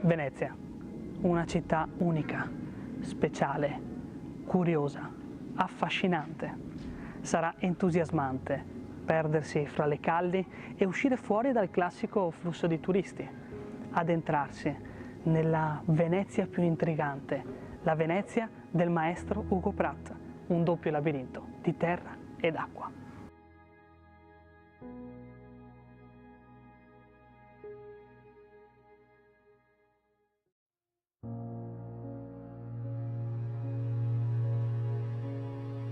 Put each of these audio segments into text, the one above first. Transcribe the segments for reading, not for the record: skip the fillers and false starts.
Venezia, una città unica, speciale, curiosa, affascinante. Sarà entusiasmante perdersi fra le calli e uscire fuori dal classico flusso di turisti, addentrarsi nella Venezia più intrigante, la Venezia del maestro Ugo Pratt, un doppio labirinto di terra ed acqua.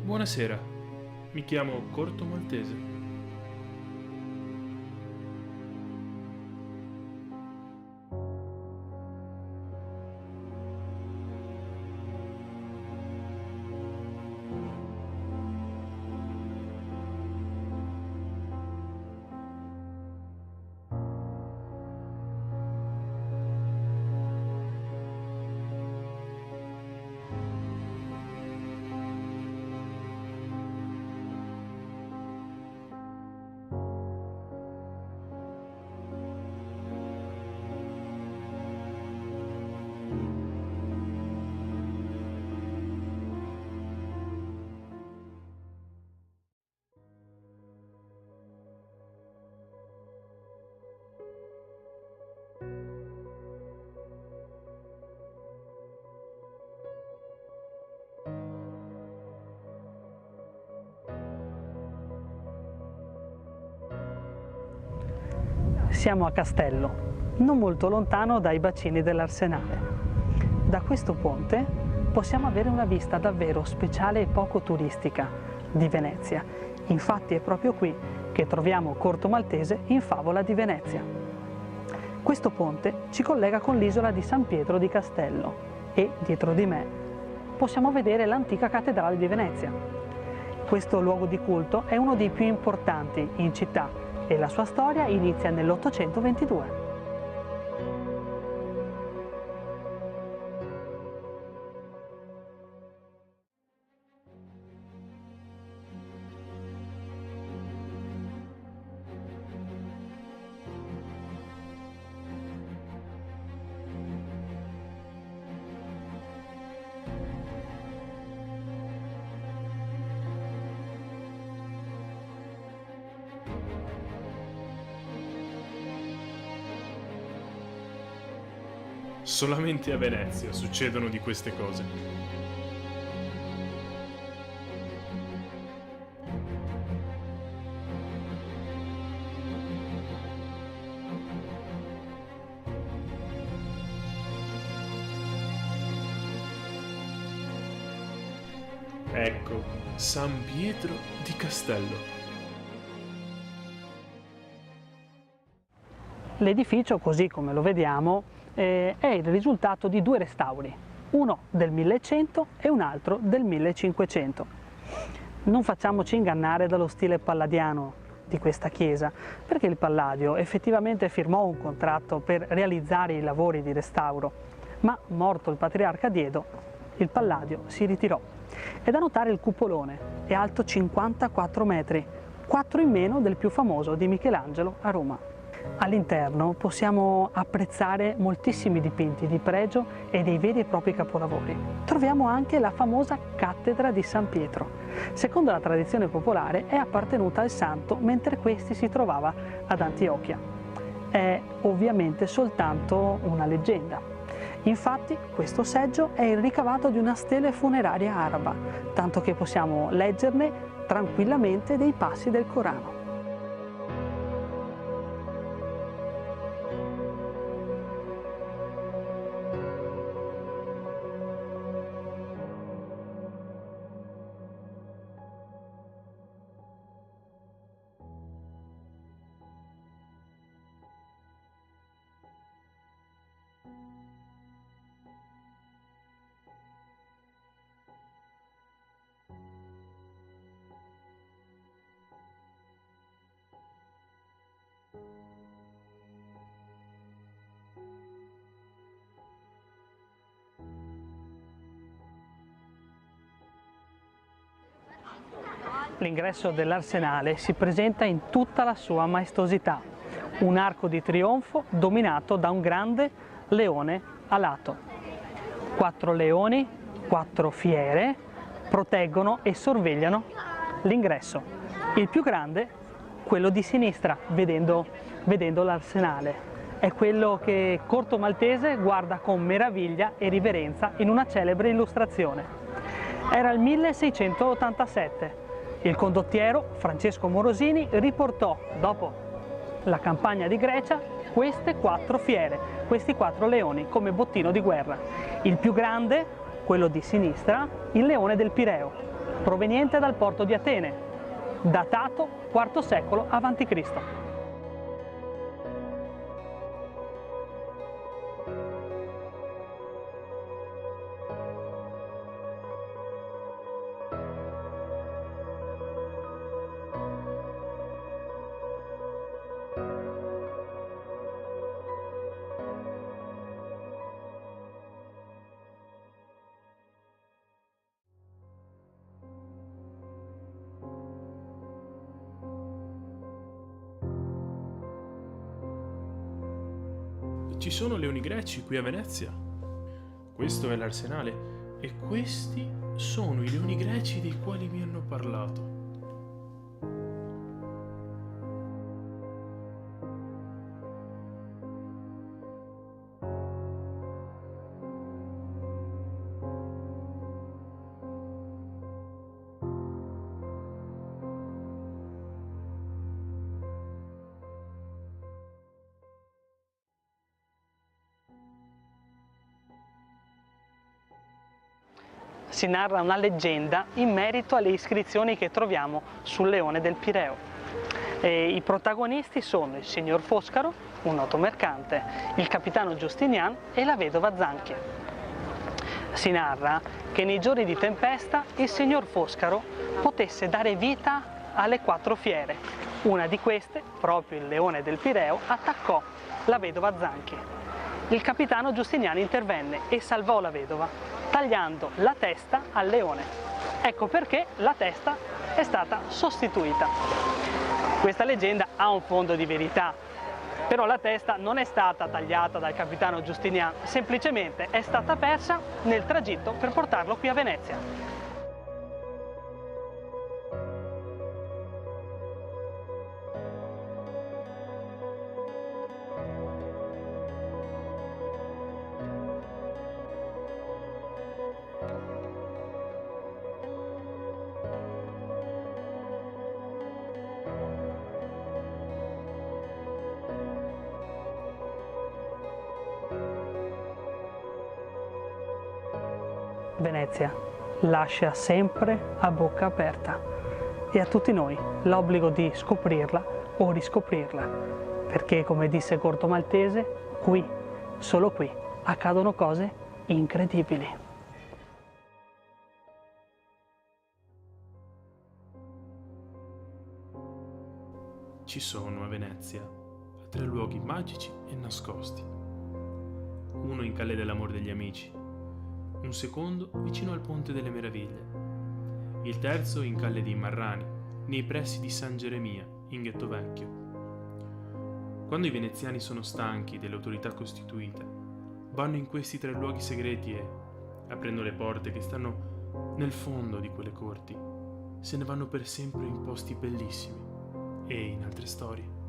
Buonasera, mi chiamo Corto Maltese. Siamo a Castello, non molto lontano dai bacini dell'Arsenale. Da questo ponte possiamo avere una vista davvero speciale e poco turistica di Venezia. Infatti è proprio qui che troviamo Corto Maltese in Favola di Venezia. Questo ponte ci collega con l'isola di San Pietro di Castello e, dietro di me, possiamo vedere l'antica cattedrale di Venezia. Questo luogo di culto è uno dei più importanti in città e la sua storia inizia nell'822. Solamente a Venezia succedono di queste cose. Ecco, San Pietro di Castello. L'edificio, così come lo vediamo, è il risultato di due restauri, uno del 1100 e un altro del 1500. Non facciamoci ingannare dallo stile palladiano di questa chiesa, perché il Palladio effettivamente firmò un contratto per realizzare i lavori di restauro, ma morto il patriarca Diedo, il Palladio si ritirò. È da notare il cupolone, è alto 54 metri, 4 in meno del più famoso di Michelangelo a Roma. All'interno possiamo apprezzare moltissimi dipinti di pregio e dei veri e propri capolavori. Troviamo anche la famosa cattedra di San Pietro. Secondo la tradizione popolare è appartenuta al santo mentre questi si trovava ad Antiochia. È ovviamente soltanto una leggenda. Infatti questo seggio è il ricavato di una stele funeraria araba, tanto che possiamo leggerne tranquillamente dei passi del Corano. L'ingresso dell'Arsenale si presenta in tutta la sua maestosità, un arco di trionfo dominato da un grande leone alato. 4 leoni, 4 fiere proteggono e sorvegliano l'ingresso. Il più grande, quello di sinistra, vedendo l'arsenale. È quello che Corto Maltese guarda con meraviglia e riverenza in una celebre illustrazione. Era il 1687. Il condottiero Francesco Morosini riportò, dopo la campagna di Grecia, queste 4 fiere, questi 4 leoni come bottino di guerra. Il più grande, quello di sinistra, il leone del Pireo, proveniente dal porto di Atene, datato IV secolo a.C. Ci sono leoni greci qui a Venezia. Questo è l'arsenale e questi sono i leoni greci dei quali mi hanno parlato. Si narra una leggenda in merito alle iscrizioni che troviamo sul leone del Pireo. I protagonisti sono il signor Foscaro, un noto mercante, il capitano Giustinian e la vedova Zanchi. Si narra che nei giorni di tempesta il signor Foscaro potesse dare vita alle 4 fiere. Una di queste, proprio il leone del Pireo, attaccò la vedova Zanchi. Il capitano Giustinian intervenne e salvò la vedova, tagliando la testa al leone. Ecco perché la testa è stata sostituita. Questa leggenda ha un fondo di verità, però la testa non è stata tagliata dal capitano Giustinian, semplicemente è stata persa nel tragitto per portarlo qui a Venezia. Venezia lascia sempre a bocca aperta e a tutti noi l'obbligo di scoprirla o riscoprirla, perché come disse Corto Maltese, qui, solo qui, accadono cose incredibili. Ci sono a Venezia 3 luoghi magici e nascosti. Uno in Calle dell'Amor degli Amici, un secondo vicino al Ponte delle Meraviglie, il terzo in Calle dei Marrani, nei pressi di San Geremia, in Ghetto Vecchio. Quando i veneziani sono stanchi delle autorità costituite, vanno in questi 3 luoghi segreti e, aprendo le porte che stanno nel fondo di quelle corti, se ne vanno per sempre in posti bellissimi e in altre storie.